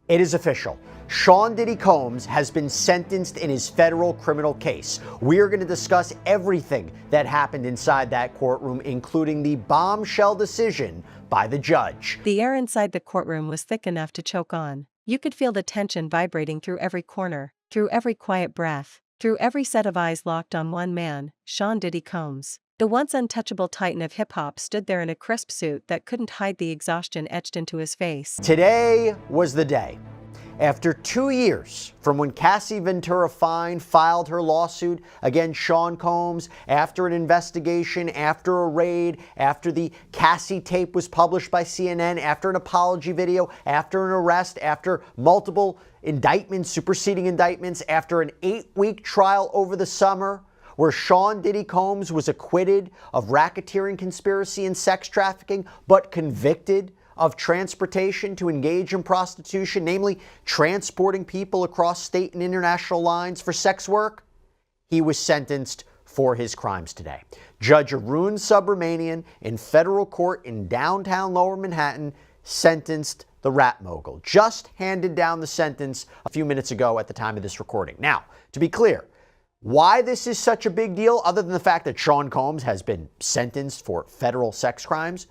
It is official. Sean Diddy Combs has been sentenced in his federal criminal case. We are going to discuss everything that happened inside that courtroom, including the bombshell decision by the judge. The air inside the courtroom was thick enough to choke on. You could feel the tension vibrating through every corner, through every quiet breath, through every set of eyes locked on one man, Sean Diddy Combs. The once untouchable titan of hip-hop stood there in a crisp suit that couldn't hide the exhaustion etched into his face. Today was the day. After 2 years from when Cassie Ventura Fine filed her lawsuit against Sean Combs, after an investigation, after a raid, after the Cassie tape was published by CNN, after an apology video, after an arrest, after multiple indictments, superseding indictments, after an 8-week trial over the summer, where Sean Diddy Combs was acquitted of racketeering conspiracy and sex trafficking, but convicted of transportation to engage in prostitution, namely transporting people across state and international lines for sex work, he was sentenced for his crimes today. Judge Arun Subramanian in federal court in downtown Lower Manhattan sentenced the rap mogul. Just handed down the sentence a few minutes ago at the time of this recording. Now, to be clear, why this is such a big deal, other than the fact that Sean Combs has been sentenced for federal sex crimes,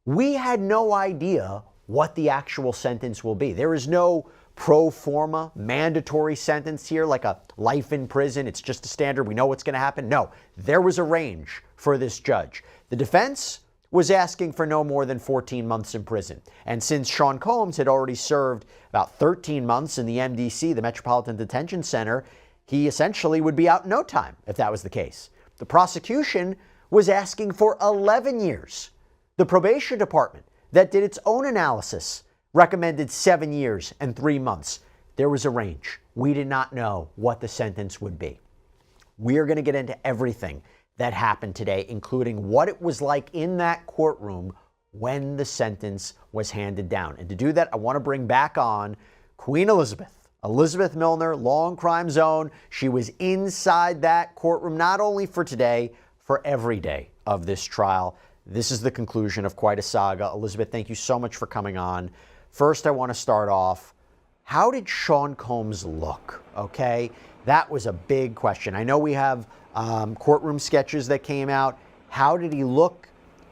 we had no idea what the actual sentence will be. There is no pro forma mandatory sentence here, like a life in prison. It's just a standard. We know what's going to happen. No, there was a range for this judge. The defense was asking for no more than 14 months in prison. And since Sean Combs had already served about 13 months in the MDC, the Metropolitan Detention Center, he essentially would be out in no time if that was the case. The prosecution was asking for 11 years. The probation department that did its own analysis recommended 7 years and 3 months. There was a range. We did not know what the sentence would be. We are going to get into everything that happened today, including what it was like in that courtroom when the sentence was handed down. And to do that, I want to bring back on Queen Elizabeth Milner, Long Crime Zone. She was inside that courtroom not only for today, for every day of this trial. This is the conclusion of quite a saga. Elizabeth, thank you so much for coming on. First, I want to start off, how did Sean Combs look? Okay, that was a big question. I know we have courtroom sketches that came out. How did he look?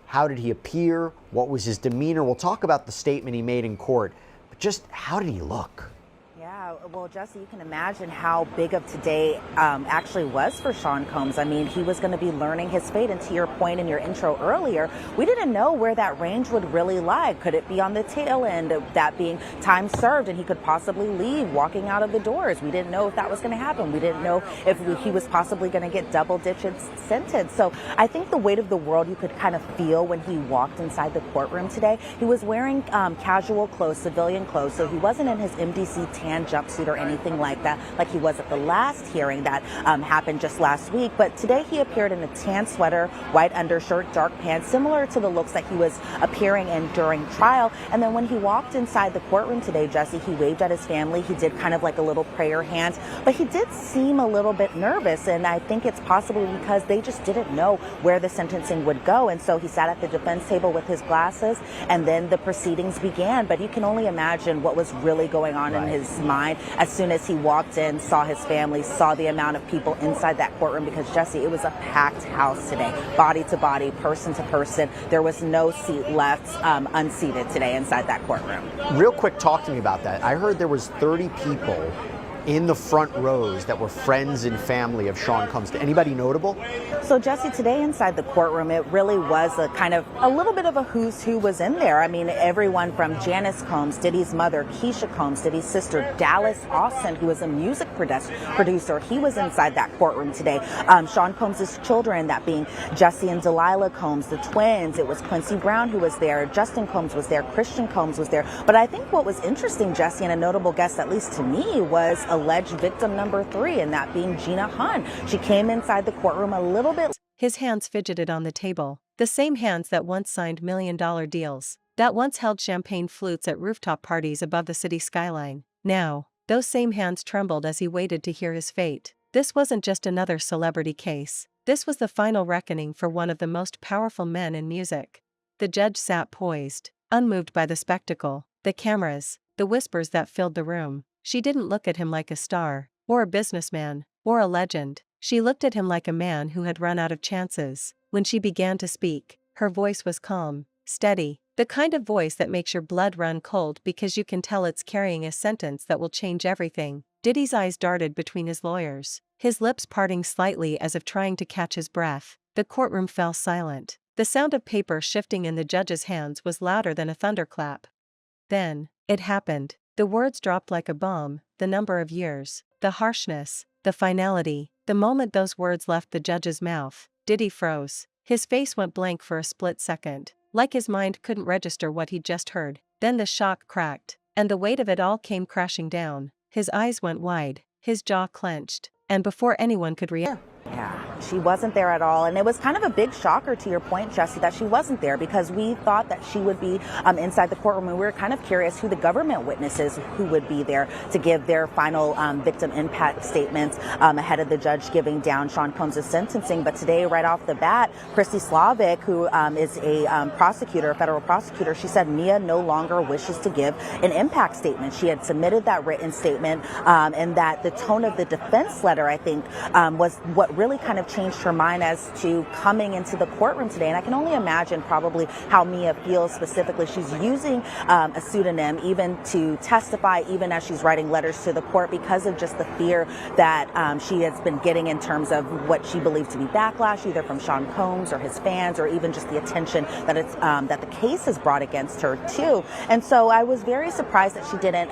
How did he appear? What was his demeanor? We'll talk about the statement he made in court, but just how did he look? Yeah, well, Jesse, you can imagine how big of today actually was for Sean Combs. I mean, he was going to be learning his fate. And to your point in your intro earlier, we didn't know where that range would really lie. Could it be on the tail end of that being time served and he could possibly leave walking out of the doors? We didn't know if that was going to happen. We didn't know if he was possibly going to get double-digit sentence. So I think the weight of the world you could kind of feel when he walked inside the courtroom today. He was wearing casual clothes, civilian clothes, so he wasn't in his MDC tan jumpsuit or anything like that, like he was at the last hearing that happened just last week. But today he appeared in a tan sweater, white undershirt, dark pants, similar to the looks that he was appearing in during trial. And then when he walked inside the courtroom today, Jesse, he waved at his family. He did kind of like a little prayer hand, but he did seem a little bit nervous. And I think it's possibly because they just didn't know where the sentencing would go. And so he sat at the defense table with his glasses, and then the proceedings began. But you can only imagine what was really going on in his mind as soon as he walked in, saw his family, saw the amount of people inside that courtroom, because Jesse, it was a packed house today, body to body, person to person. There was no seat left unseated today inside that courtroom. Real quick, talk to me about that. I heard there was 30 people in the front rows that were friends and family of Sean Combs. Anybody notable? So Jesse, today inside the courtroom, it really was a kind of a little bit of a who's who was in there. I mean, everyone from Janice Combs, Diddy's mother, Keisha Combs, Diddy's sister, Dallas Austin, who is a music producer. He was inside that courtroom today. Sean Combs' children, that being Jesse and Delilah Combs, the twins. It was Quincy Brown who was there. Justin Combs was there. Christian Combs was there. But I think what was interesting, Jesse, and a notable guest, at least to me, was alleged victim number 3, and that being Gina Hun. She came inside the courtroom a little bit. His hands fidgeted on the table, the same hands that once signed million-dollar deals, that once held champagne flutes at rooftop parties above the city skyline. Now, those same hands trembled as he waited to hear his fate. This wasn't just another celebrity case. This was the final reckoning for one of the most powerful men in music. The judge sat poised, unmoved by the spectacle, the cameras, the whispers that filled the room. She didn't look at him like a star, or a businessman, or a legend. She looked at him like a man who had run out of chances. When she began to speak, her voice was calm, steady, the kind of voice that makes your blood run cold because you can tell it's carrying a sentence that will change everything. Diddy's eyes darted between his lawyers, his lips parting slightly as if trying to catch his breath. The courtroom fell silent. The sound of paper shifting in the judge's hands was louder than a thunderclap. Then, it happened. The words dropped like a bomb, the number of years, the harshness, the finality. The moment those words left the judge's mouth, Diddy froze. His face went blank for a split second, like his mind couldn't register what he'd just heard. Then the shock cracked, and the weight of it all came crashing down. His eyes went wide, his jaw clenched, and before anyone could react, Yeah, she wasn't there at all. And it was kind of a big shocker, to your point, Jesse, that she wasn't there, because we thought that she would be inside the courtroom. And we were kind of curious who the government witnesses who would be there to give their final victim impact statements ahead of the judge giving down Sean Combs' sentencing. But today, right off the bat, Christy Slavic, who is a prosecutor, a federal prosecutor, she said Mia no longer wishes to give an impact statement. She had submitted that written statement, and that the tone of the defense letter, I think, was what really kind of changed her mind as to coming into the courtroom today. And I can only imagine probably how Mia feels specifically. She's using a pseudonym even to testify, even as she's writing letters to the court, because of just the fear that she has been getting in terms of what she believes to be backlash, either from Sean Combs or his fans, or even just the attention that it's that the case has brought against her too. And so I was very surprised that she didn't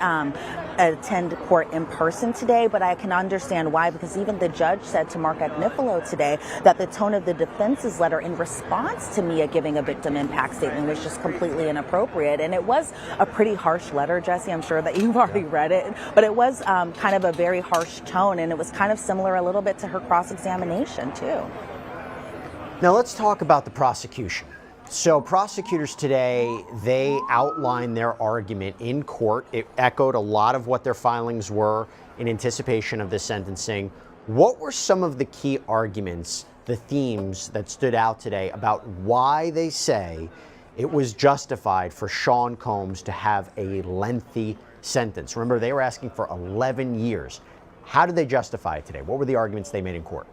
attend court in person today, but I can understand why, because even the judge said to Mark Agnifilo today that the tone of the defense's letter in response to Mia giving a victim impact statement was just completely inappropriate. And it was a pretty harsh letter, Jesse. I'm sure that you've already read it, but it was kind of a very harsh tone, and it was kind of similar a little bit to her cross-examination too. Now let's talk about the prosecution. So prosecutors today, they outlined their argument in court. It echoed a lot of what their filings were in anticipation of this sentencing. What were some of the key arguments, the themes that stood out today about why they say it was justified for Sean Combs to have a lengthy sentence? Remember, they were asking for 11 years. How did they justify it today? What were the arguments they made in court?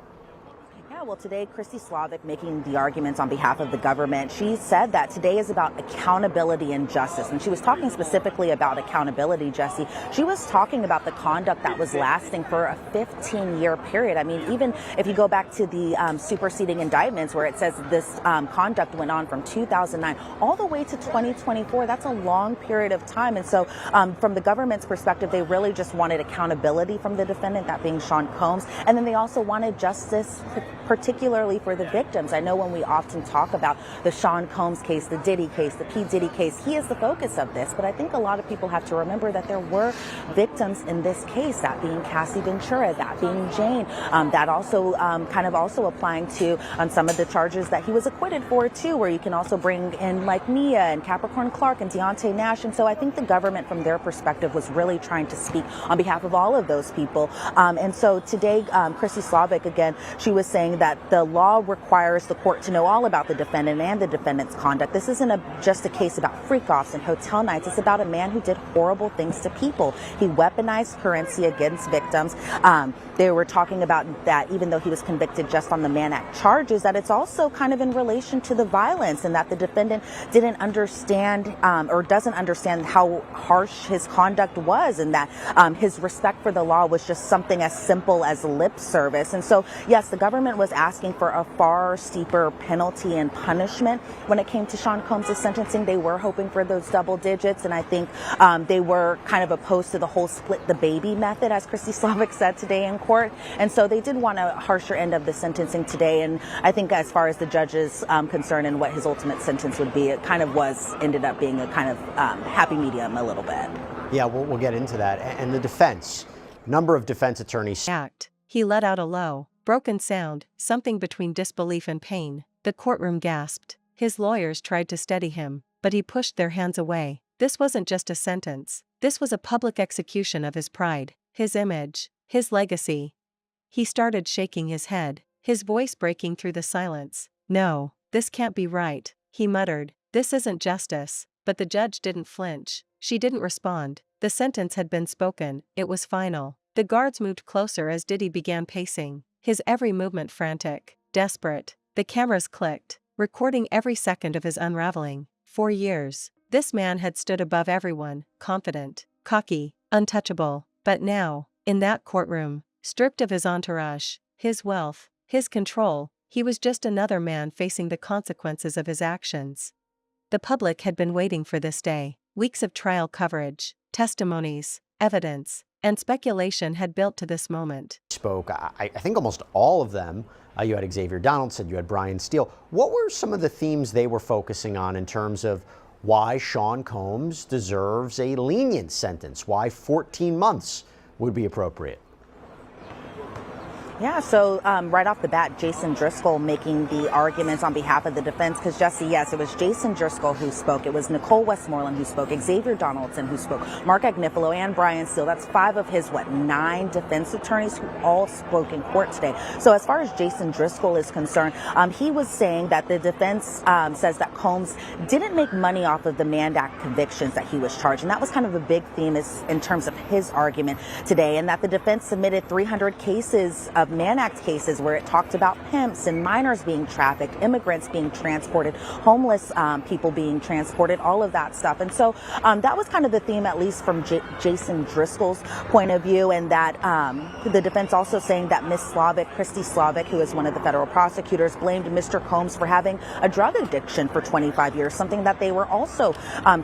Yeah, well, today, Christy Slavic, making the arguments on behalf of the government, she said that today is about accountability and justice. And she was talking specifically about accountability, Jesse. She was talking about the conduct that was lasting for a 15-year period. I mean, even if you go back to the superseding indictments where it says this conduct went on from 2009 all the way to 2024, that's a long period of time. And so from the government's perspective, they really just wanted accountability from the defendant, that being Sean Combs. And then they also wanted justice, particularly for the victims. I know when we often talk about the Sean Combs case, the Diddy case, the P. Diddy case, he is the focus of this. But I think a lot of people have to remember that there were victims in this case, that being Cassie Ventura, that being Jane, that also kind of also applying to some of the charges that he was acquitted for too, where you can also bring in like Mia and Capricorn Clark and Deontay Nash. And so I think the government from their perspective was really trying to speak on behalf of all of those people. And so today, Christy Slavic, again, she was saying that the law requires the court to know all about the defendant and the defendant's conduct. This isn't just a case about freak-offs and hotel nights. It's about a man who did horrible things to people. He weaponized currency against victims. They were talking about that even though he was convicted just on the Mann Act charges, that it's also kind of in relation to the violence, and that the defendant didn't understand or doesn't understand how harsh his conduct was, and that his respect for the law was just something as simple as lip service. And so, yes, the government was asking for a far steeper penalty and punishment when it came to Sean Combs' sentencing. They were hoping for those double digits, and I think they were kind of opposed to the whole split the baby method, as Christy Slavic said today in court. And so they did want a harsher end of the sentencing today. And I think as far as the judge is concerned and what his ultimate sentence would be, it kind of ended up being a kind of happy medium a little bit. Yeah, we'll get into that. And the defense, number of defense attorneys. He let out a low, broken sound, something between disbelief and pain. The courtroom gasped. His lawyers tried to steady him, but he pushed their hands away. This wasn't just a sentence. This was a public execution of his pride, his image, his legacy. He started shaking his head, his voice breaking through the silence. "No, this can't be right," he muttered. "This isn't justice." But the judge didn't flinch. She didn't respond. The sentence had been spoken, it was final. The guards moved closer as Diddy began pacing, his every movement frantic, desperate. The cameras clicked, recording every second of his unraveling. For years, this man had stood above everyone, confident, cocky, untouchable. But now, in that courtroom, stripped of his entourage, his wealth, his control, he was just another man facing the consequences of his actions. The public had been waiting for this day. Weeks of trial coverage, testimonies, evidence, and speculation had built to this moment. Spoke, I think almost all of them. You had Xavier Donaldson, you had Brian Steele. What were some of the themes they were focusing on in terms of why Sean Combs deserves a lenient sentence, why 14 months would be appropriate? Yeah, so right off the bat, Jason Driscoll making the arguments on behalf of the defense, because Jesse, yes, it was Jason Driscoll who spoke. It was Nicole Westmoreland who spoke, Xavier Donaldson who spoke, Mark Agnifilo and Brian Steele. That's 5 of his, 9 defense attorneys who all spoke in court today. So as far as Jason Driscoll is concerned, he was saying that the defense says that Combs didn't make money off of the Mann Act convictions that he was charged. And that was kind of a big theme in terms of his argument today, and that the defense submitted 300 cases of Mann Act cases where it talked about pimps and minors being trafficked, immigrants being transported, homeless people being transported, all of that stuff. And so that was kind of the theme, at least from Jason Driscoll's point of view, and that the defense also saying that Ms. Slavic, Christy Slavic, who is one of the federal prosecutors, blamed Mr. Combs for having a drug addiction for 25 years, something that they were also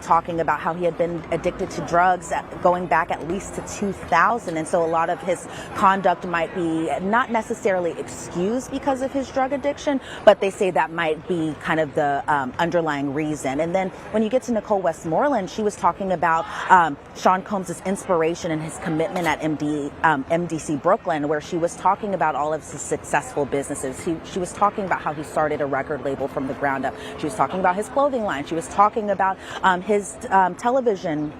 talking about, how he had been addicted to drugs going back at least to 2000. And so a lot of his conduct might be not necessarily excused because of his drug addiction, but they say that might be kind of the underlying reason. And then when you get to Nicole Westmoreland, she was talking about Sean Combs' inspiration and his commitment at MDC Brooklyn, where she was talking about all of his successful businesses. She was talking about how he started a record label from the ground up. She was talking about his clothing line. She was talking about his television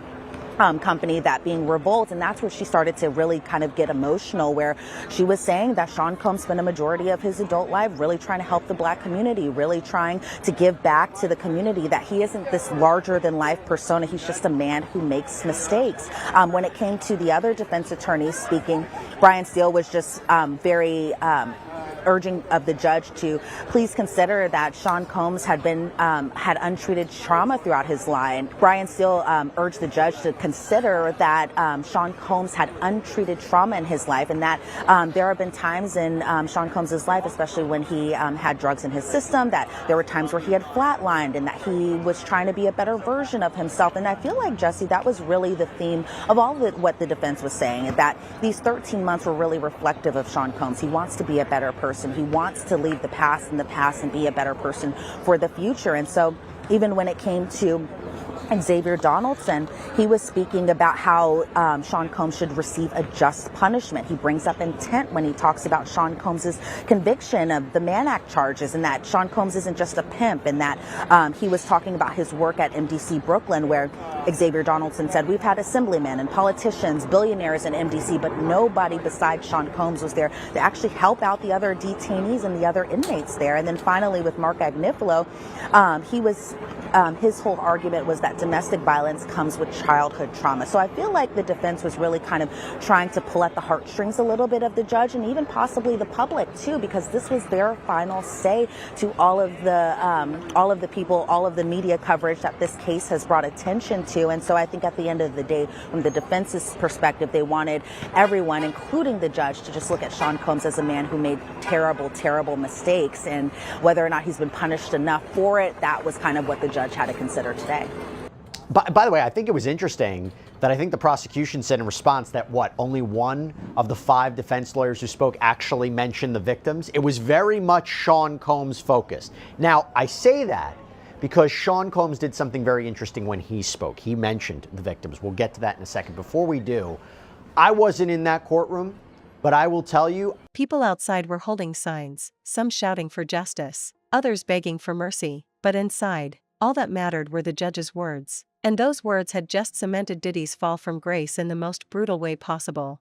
company, that being Revolt, and that's where she started to really kind of get emotional, where she was saying that Sean Combs spent a majority of his adult life really trying to help the Black community, really trying to give back to the community, that he isn't this larger than life persona, he's just a man who makes mistakes. When it came to the other defense attorneys speaking, Brian Steele was just very urging of the judge to please consider that Sean Combs had untreated trauma throughout his life. Brian Steele urged the judge to consider that Sean Combs had untreated trauma in his life, and that there have been times in Sean Combs' life, especially when he had drugs in his system, that there were times where he had flatlined and that he was trying to be a better version of himself. And I feel like, Jesse, that was really the theme of all of what the defense was saying, that these 13 months were really reflective of Sean Combs. He wants to be a better person. He wants to leave the past in the past and be a better person for the future. And so even when it came to Xavier Donaldson, he was speaking about how Sean Combs should receive a just punishment. He brings up intent when he talks about Sean Combs' conviction of the Mann Act charges, and that Sean Combs isn't just a pimp, and that he was talking about his work at MDC Brooklyn, where Xavier Donaldson said, we've had assemblymen and politicians, billionaires in MDC, but nobody besides Sean Combs was there to actually help out the other detainees and the other inmates there. And then finally with Mark Agnifilo, his whole argument was that domestic violence comes with childhood trauma. So I feel like the defense was really kind of trying to pull at the heartstrings a little bit of the judge, and even possibly the public too, because this was their final say to all of the people, all of the media coverage that this case has brought attention to. And so I think at the end of the day, from the defense's perspective, they wanted everyone, including the judge, to just look at Sean Combs as a man who made terrible, terrible mistakes, and whether or not he's been punished enough for it, that was kind of what the judge had to consider today. By the way, I think it was interesting that I think the prosecution said in response that only one of the 5 defense lawyers who spoke actually mentioned the victims. It was very much Sean Combs focused. Now, I say that because Sean Combs did something very interesting when he spoke. He mentioned the victims. We'll get to that in a second. Before we do, I wasn't in that courtroom, but I will tell you. People outside were holding signs, some shouting for justice, others begging for mercy, but inside, all that mattered were the judge's words. And those words had just cemented Diddy's fall from grace in the most brutal way possible.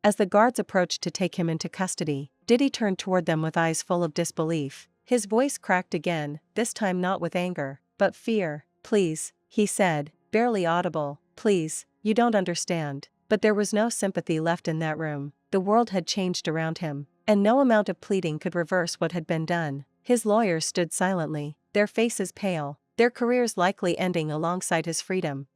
As the guards approached to take him into custody, Diddy turned toward them with eyes full of disbelief. His voice cracked again, this time not with anger, but fear. Please, he said, barely audible, Please, you don't understand. But there was no sympathy left in that room. The world had changed around him, and no amount of pleading could reverse what had been done. His lawyers stood silently, their faces pale, their careers likely ending alongside his freedom.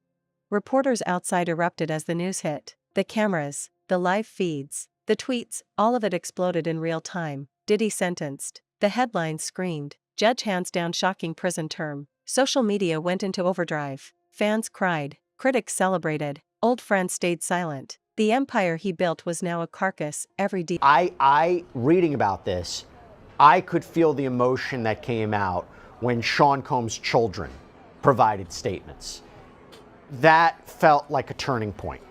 Reporters outside erupted as the news hit. The cameras, the live feeds, the tweets, all of it exploded in real time. Diddy sentenced. The headlines screamed, "Judge hands down shocking prison term." Social media went into overdrive. Fans cried, critics celebrated, old friends stayed silent. The empire he built was now a carcass. Every reading about this, I could feel the emotion that came out when Sean Combs' children provided statements. That felt like a turning point.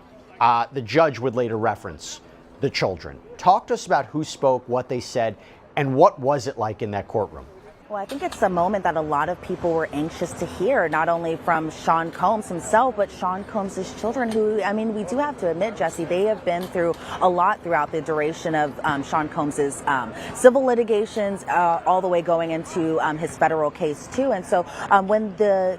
The judge would later reference the children. Talk to us about who spoke, what they said, and what was it like in that courtroom? Well, I think it's a moment that a lot of people were anxious to hear, not only from Sean Combs himself, but Sean Combs' children, who, I mean, we do have to admit, Jesse, they have been through a lot throughout the duration of Sean Combs' civil litigations, all the way going into his federal case, too. And so when the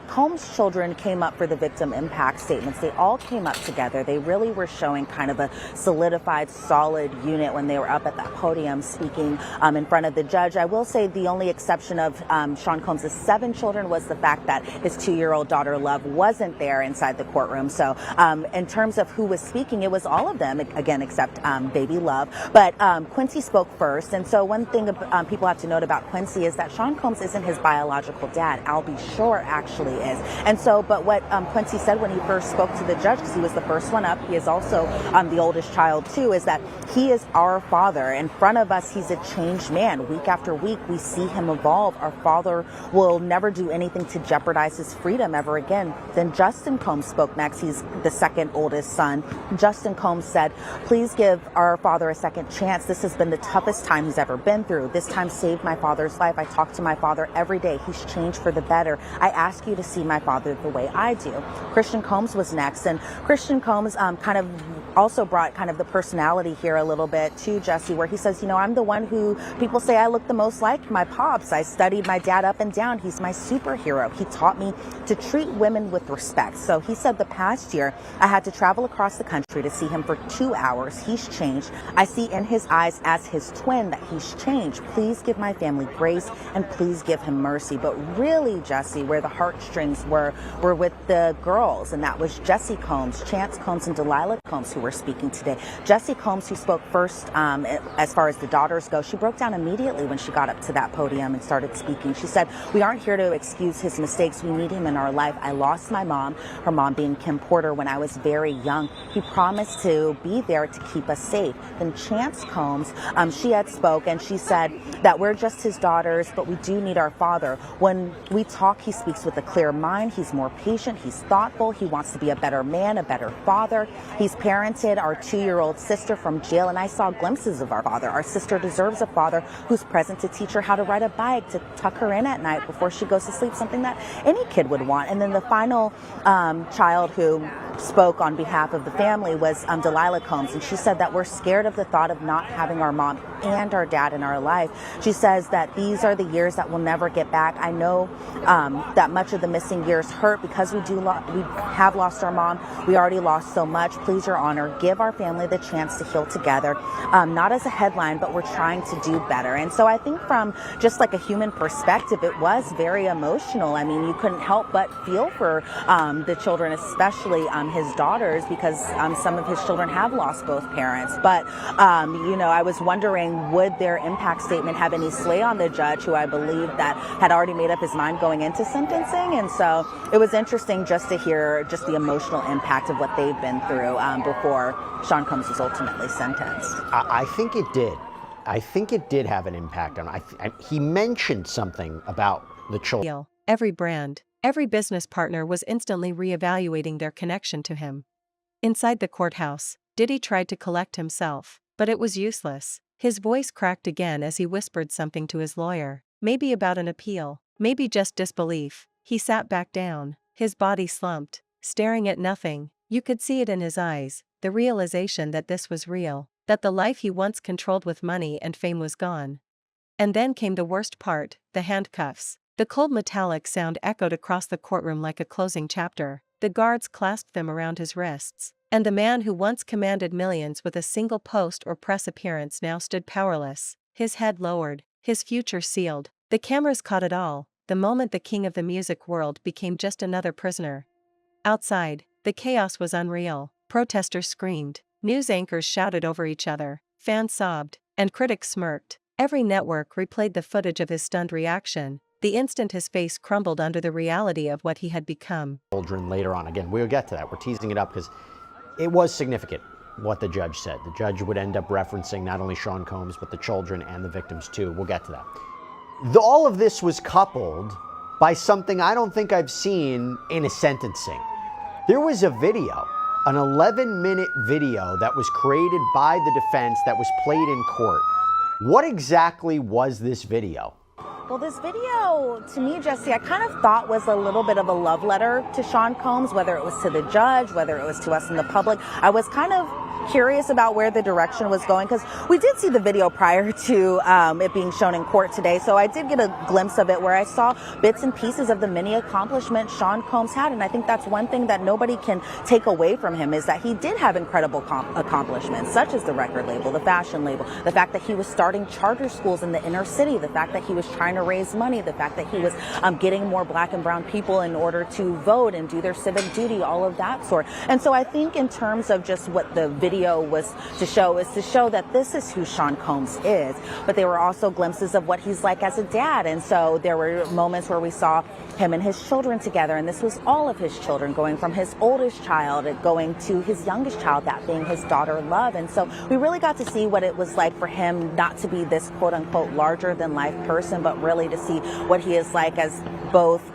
Combs children came up for the victim impact statements, they all came up together. They really were showing kind of a solidified, solid unit when they were up at that podium speaking in front of the judge. I will say the only exception of Sean Combs' 7 children was the fact that his 2-year-old daughter Love wasn't there inside the courtroom. So in terms of who was speaking, it was all of them, again, except baby Love. But Quincy spoke first. And so one thing people have to note about Quincy is that Sean Combs isn't his biological dad. Albie Shore actually is. And so, but what Quincy said when he first spoke to the judge, because he was the first one up, he is also the oldest child too, is that he is our father. In front of us, he's a changed man. Week after week, we see him evolve. Our father will never do anything to jeopardize his freedom ever again. Then Justin Combs spoke next. He's the second oldest son. Justin Combs said, "Please give our father a second chance. This has been the toughest time he's ever been through. This time saved my father's life. I talk to my father every day. He's changed for the better. I ask you to see my father the way I do." Christian Combs was next, and Christian Combs kind of also brought kind of the personality here a little bit too, Jesse, where he says, I'm the one who people say I look the most like my pops. I studied my dad up and down. He's my superhero. He taught me to treat women with respect. So he said the past year I had to travel across the country to see him for 2 hours. He's changed. I see in his eyes as his twin that he's changed. Please give my family grace and please give him mercy. But really, Jesse, where the heartstrings were with the girls, and that was Jesse Combs, Chance Combs, and Delilah Combs, who were speaking today. Jesse Combs, who spoke first as far as the daughters go, she broke down immediately when she got up to that podium and started speaking. She said, "We aren't here to excuse his mistakes. We need him in our life. I lost my mom, her mom being Kim Porter, when I was very young. He promised to be there to keep us safe." Then Chance Combs, she had spoke, and she said that we're just his daughters, but we do need our father. When we talk, he speaks with a clear mind. He's more patient. He's thoughtful. He wants to be a better man, a better father. He's parented our 2-year-old sister from jail, and I saw glimpses of our father. Our sister deserves a father who's present to teach her how to ride a bike, to tuck her in at night before she goes to sleep, something that any kid would want. And then the final child who spoke on behalf of the family was Delilah Combs, and she said that we're scared of the thought of not having our mom and our dad in our life. She says that these are the years that we'll never get back. I know that much of the missing years hurt because we have lost our mom. We already lost so much. Please, Your Honor, give our family the chance to heal together, not as a headline, but we're trying to do better. And so I think from just like a human perspective, it was very emotional. I mean, you couldn't help but feel for the children, especially his daughters, because some of his children have lost both parents. But, I was wondering, would their impact statement have any sway on the judge, who I believe that had already made up his mind going into sentencing? And so it was interesting just to hear just the emotional impact of what they've been through before Sean Combs was ultimately sentenced. I think it did. I think it did have an impact on him. He mentioned something about the children. Every brand, every business partner was instantly reevaluating their connection to him. Inside the courthouse, Diddy tried to collect himself, but it was useless. His voice cracked again as he whispered something to his lawyer, maybe about an appeal, maybe just disbelief. He sat back down, his body slumped, staring at nothing. You could see it in his eyes, the realization that this was real, that the life he once controlled with money and fame was gone. And then came the worst part, the handcuffs. The cold metallic sound echoed across the courtroom like a closing chapter. The guards clasped them around his wrists, and the man who once commanded millions with a single post or press appearance now stood powerless, his head lowered, his future sealed. The cameras caught it all, the moment the king of the music world became just another prisoner. Outside, the chaos was unreal. Protesters screamed, news anchors shouted over each other, fans sobbed, and critics smirked. Every network replayed the footage of his stunned reaction, the instant his face crumbled under the reality of what he had become. Children later on. Again, we'll get to that. We're teasing it up because it was significant what the judge said. The judge would end up referencing not only Sean Combs, but the children and the victims too. We'll get to that. All of this was coupled by something I don't think I've seen in a sentencing. There was a video, an 11-minute video that was created by the defense that was played in court. What exactly was this video? Well, this video, to me, Jesse, I kind of thought was a little bit of a love letter to Sean Combs, whether it was to the judge, whether it was to us in the public. I was kind of curious about where the direction was going, because we did see the video prior to it being shown in court today. So I did get a glimpse of it where I saw bits and pieces of the many accomplishments Sean Combs had. And I think that's one thing that nobody can take away from him, is that he did have incredible accomplishments, such as the record label, the fashion label, the fact that he was starting charter schools in the inner city, the fact that he was trying to raise money, the fact that he was getting more black and brown people in order to vote and do their civic duty, all of that sort. And so I think in terms of just what the video was to show, is to show that this is who Sean Combs is, but there were also glimpses of what he's like as a dad. And so there were moments where we saw him and his children together, and this was all of his children, going from his oldest child going to his youngest child, that being his daughter Love. And so we really got to see what it was like for him not to be this quote unquote larger than life person, but really to see what he is like as both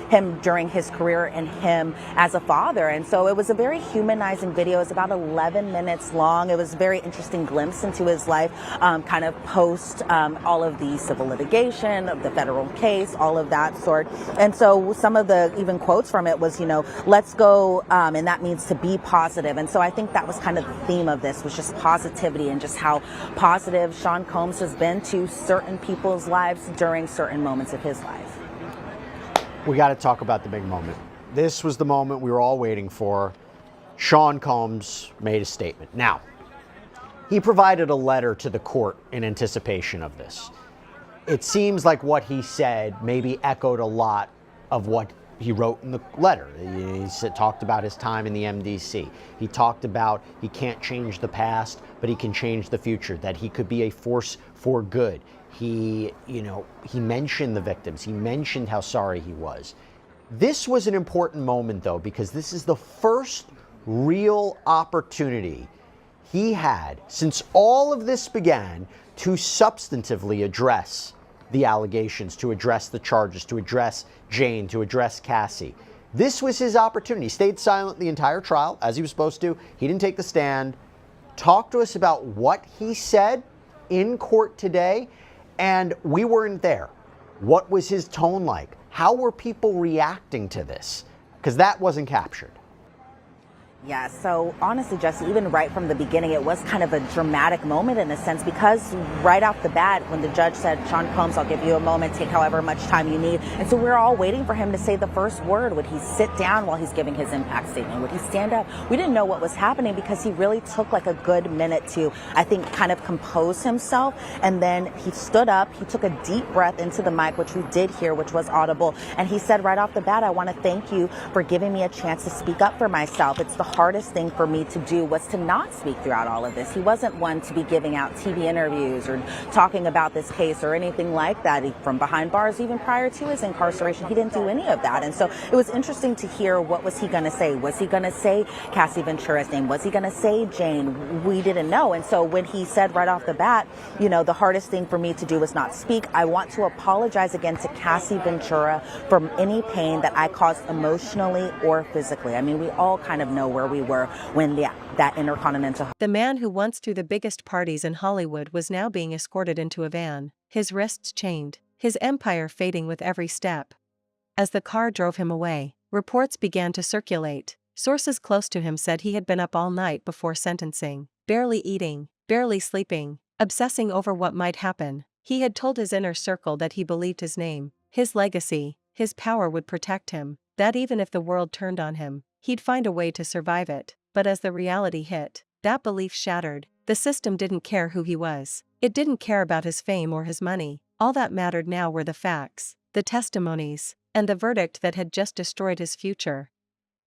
him during his career and him as a father. And so it was a very humanizing video. It was about 11 minutes long. It was a very interesting glimpse into his life, kind of post all of the civil litigation, of the federal case, all of that sort. And so some of the even quotes from it was, let's go, and that means to be positive. And so I think that was kind of the theme of this, was just positivity, and just how positive Sean Combs has been to certain people's lives during certain moments of his life. We got to talk about the big moment. This was the moment we were all waiting for. Sean Combs made a statement. Now, he provided a letter to the court in anticipation of this. It seems like what he said maybe echoed a lot of what he wrote in the letter. He talked about his time in the MDC. He talked about he can't change the past, but he can change the future, that he could be a force for good. He mentioned the victims. He mentioned how sorry he was. This was an important moment, though, because this is the first real opportunity he had since all of this began to substantively address the allegations, to address the charges, to address Jane, to address Cassie. This was his opportunity. He stayed silent the entire trial, as he was supposed to. He didn't take the stand. Talk to us about what he said in court today, and we weren't there. What was his tone like? How were people reacting to this? Because that wasn't captured. Yeah, so honestly, Jesse, even right from the beginning, it was kind of a dramatic moment in a sense, because right off the bat, when the judge said, Sean Combs, I'll give you a moment, take however much time you need. And so we're all waiting for him to say the first word. Would he sit down while he's giving his impact statement? Would he stand up? We didn't know what was happening, because he really took like a good minute to, I think, kind of compose himself. And then he stood up, he took a deep breath into the mic, which we did hear, which was audible. And he said right off the bat, I want to thank you for giving me a chance to speak up for myself. It's the hardest thing for me to do was to not speak throughout all of this. He wasn't one to be giving out TV interviews or talking about this case or anything like that. From behind bars, even prior to his incarceration, he didn't do any of that. And so it was interesting to hear, what was he going to say? Was he going to say Cassie Ventura's name? Was he going to say Jane? We didn't know. And so when he said right off the bat, the hardest thing for me to do was not speak. I want to apologize again to Cassie Ventura for any pain that I caused emotionally or physically. I mean, we all kind of know where we were when that intercontinental. The man who once threw the biggest parties in Hollywood was now being escorted into a van, his wrists chained, his empire fading with every step. As the car drove him away, reports began to circulate. Sources close to him said he had been up all night before sentencing, barely eating, barely sleeping, obsessing over what might happen. He had told his inner circle that he believed his name, his legacy, his power would protect him. that even if the world turned on him, he'd find a way to survive it. But as the reality hit, that belief shattered. The system didn't care who he was. It didn't care about his fame or his money. All that mattered now were the facts, the testimonies, and the verdict that had just destroyed his future.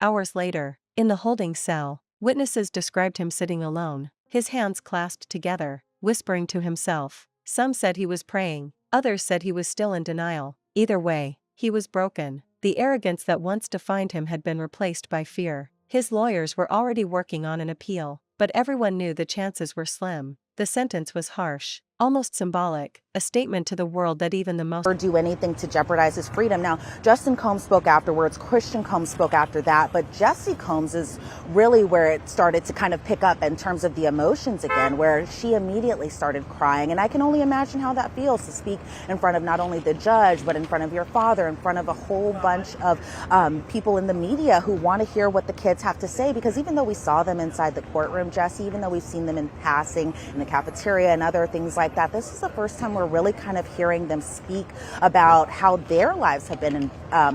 Hours later, in the holding cell, witnesses described him sitting alone, his hands clasped together, whispering to himself. Some said he was praying, others said he was still in denial. Either way, he was broken. The arrogance that once defined him had been replaced by fear. His lawyers were already working on an appeal, but everyone knew the chances were slim. The sentence was harsh, almost symbolic, a statement to the world that even the most or do anything to jeopardize his freedom. Now, Justin Combs spoke afterwards, Christian Combs spoke after that, but Jesse Combs is really where it started to kind of pick up in terms of the emotions again, where she immediately started crying. And I can only imagine how that feels to speak in front of not only the judge, but in front of your father, in front of a whole bunch of people in the media who want to hear what the kids have to say. Because even though we saw them inside the courtroom, Jesse, even though we've seen them in passing in the cafeteria and other things like that, this is the first time we're really kind of hearing them speak about how their lives have been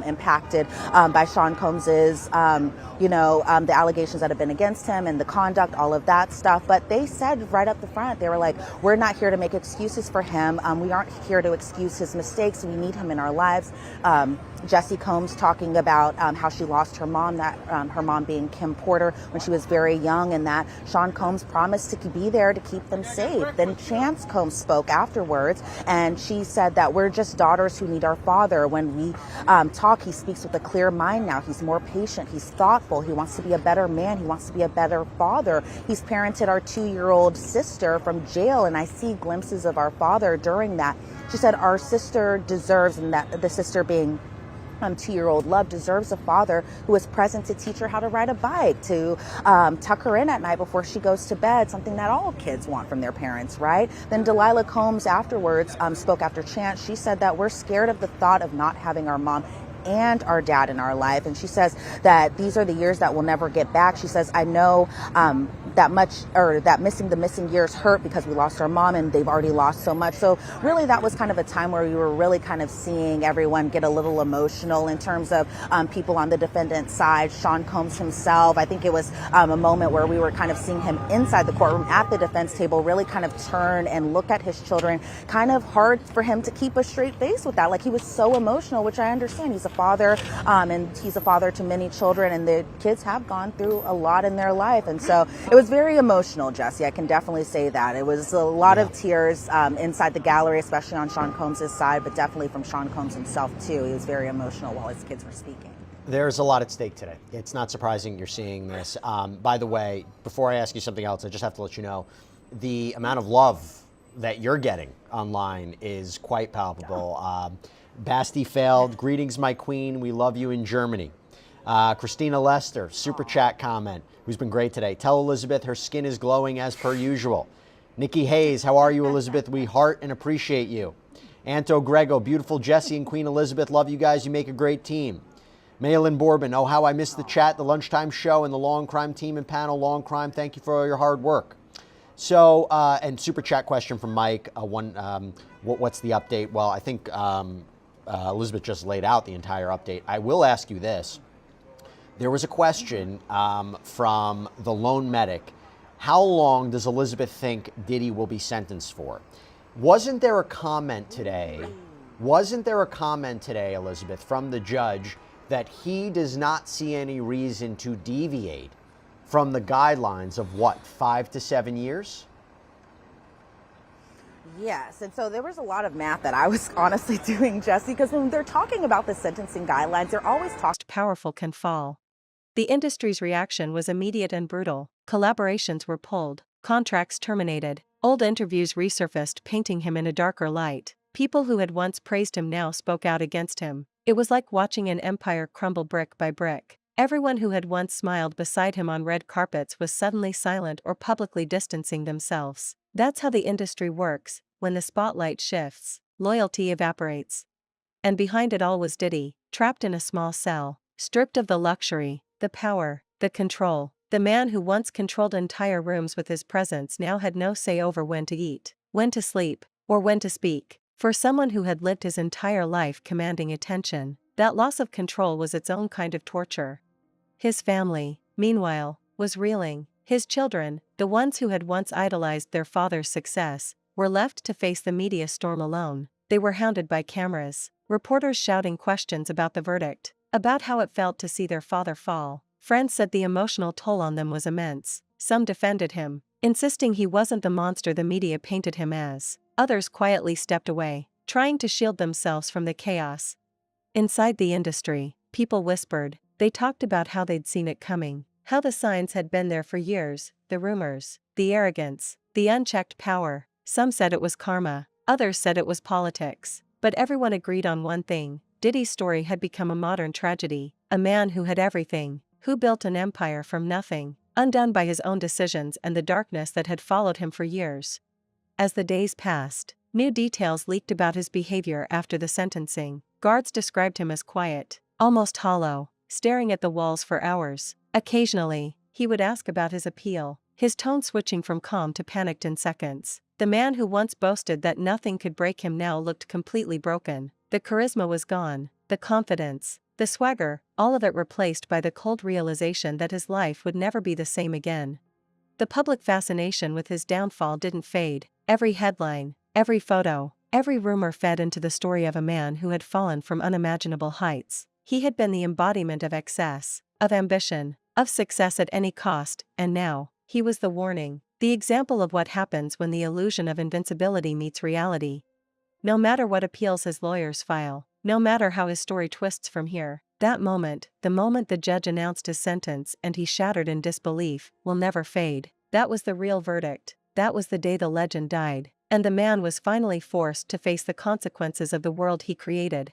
impacted by Sean Combs's, the allegations that have been against him and the conduct, all of that stuff. But they said right up the front, they were like, we're not here to make excuses for him. We aren't here to excuse his mistakes. We need him in our lives. Jesse Combs talking about how she lost her mom, her mom being Kim Porter when she was very young, and that Sean Combs promised to be there to keep them safe. Then Chance Combs spoke afterwards, and she said that we're just daughters who need our father. When we talk, he speaks with a clear mind now. He's more patient. He's thoughtful. He wants to be a better man. He wants to be a better father. He's parented our 2-year-old sister from jail, and I see glimpses of our father during that. She said our sister deserves, and that the sister being 2-year-old Love, deserves a father who is present to teach her how to ride a bike, to tuck her in at night before she goes to bed, something that all kids want from their parents, right? Then Delilah Combs afterwards spoke after Chance. She said that we're scared of the thought of not having our mom and our dad in our life. And she says that these are the years that we'll never get back. She says, I know that missing the missing years hurt because we lost our mom and they've already lost so much. So really that was kind of a time where we were really kind of seeing everyone get a little emotional in terms of people on the defendant's side. Sean Combs himself, I think it was a moment where we were kind of seeing him inside the courtroom at the defense table really kind of turn and look at his children. Kind of hard for him to keep a straight face with that. Like, he was so emotional, which I understand. He's a father, and he's a father to many children, and the kids have gone through a lot in their life. And so it was very emotional, Jesse. I can definitely say that. It was a lot of tears inside the gallery, especially on Sean Combs' side, but definitely from Sean Combs himself, too. He was very emotional while his kids were speaking. There's a lot at stake today. It's not surprising you're seeing this. By the way, before I ask you something else, I just have to let you know the amount of love that you're getting online is quite palpable. Basti failed. Greetings, my queen. We love you in Germany. Christina Lester, super chat comment, who's been great today. Tell Elizabeth her skin is glowing as per usual. Nikki Hayes, how are you, Elizabeth? We heart and appreciate you. Anto Grego, beautiful Jesse and Queen Elizabeth. Love you guys. You make a great team. Maylin Bourbon, oh, how I missed the chat, the lunchtime show, and the Long Crime team and panel. Long Crime, thank you for all your hard work. So, and super chat question from Mike. What's the update? Well, I think Elizabeth just laid out the entire update. I will ask you this. There was a question from the lone medic. How long does Elizabeth think Diddy will be sentenced for? Wasn't there a comment today, Elizabeth, from the judge that he does not see any reason to deviate from the guidelines of what, 5 to 7 years? Yes, and so there was a lot of math that I was honestly doing, Jesse, because when they're talking about the sentencing guidelines, they're always talking. Powerful can fall. The industry's reaction was immediate and brutal. Collaborations were pulled, contracts terminated, old interviews resurfaced, painting him in a darker light. People who had once praised him now spoke out against him. It was like watching an empire crumble brick by brick. Everyone who had once smiled beside him on red carpets was suddenly silent or publicly distancing themselves. That's how the industry works. When the spotlight shifts, loyalty evaporates. And behind it all was Diddy, trapped in a small cell, stripped of the luxury, the power, the control. The man who once controlled entire rooms with his presence now had no say over when to eat, when to sleep, or when to speak. For someone who had lived his entire life commanding attention, That loss of control was its own kind of torture. His family, meanwhile, was reeling. His children, the ones who had once idolized their father's success, were left to face the media storm alone. They were hounded by cameras, reporters shouting questions about the verdict, about how it felt to see their father fall. Friends said the emotional toll on them was immense. Some defended him, insisting he wasn't the monster the media painted him as. Others quietly stepped away, trying to shield themselves from the chaos. Inside the industry, people whispered. They talked about how they'd seen it coming, how the signs had been there for years, the rumors, the arrogance, the unchecked power. Some said it was karma, others said it was politics. But everyone agreed on one thing: Diddy's story had become a modern tragedy. A man who had everything, who built an empire from nothing, undone by his own decisions and the darkness that had followed him for years. As the days passed, new details leaked about his behavior after the sentencing. Guards described him as quiet, almost hollow, staring at the walls for hours. Occasionally, he would ask about his appeal, his tone switching from calm to panicked in seconds. The man who once boasted that nothing could break him now looked completely broken. The charisma was gone, the confidence, the swagger, all of it replaced by the cold realization that his life would never be the same again. The public fascination with his downfall didn't fade. Every headline, every photo, every rumor fed into the story of a man who had fallen from unimaginable heights. He had been the embodiment of excess, of ambition, of success at any cost, and now, he was the warning, the example of what happens when the illusion of invincibility meets reality. No matter what appeals his lawyers file, no matter how his story twists from here, that moment, the moment the judge announced his sentence and he shattered in disbelief, will never fade. That was the real verdict. That was the day the legend died, and the man was finally forced to face the consequences of the world he created.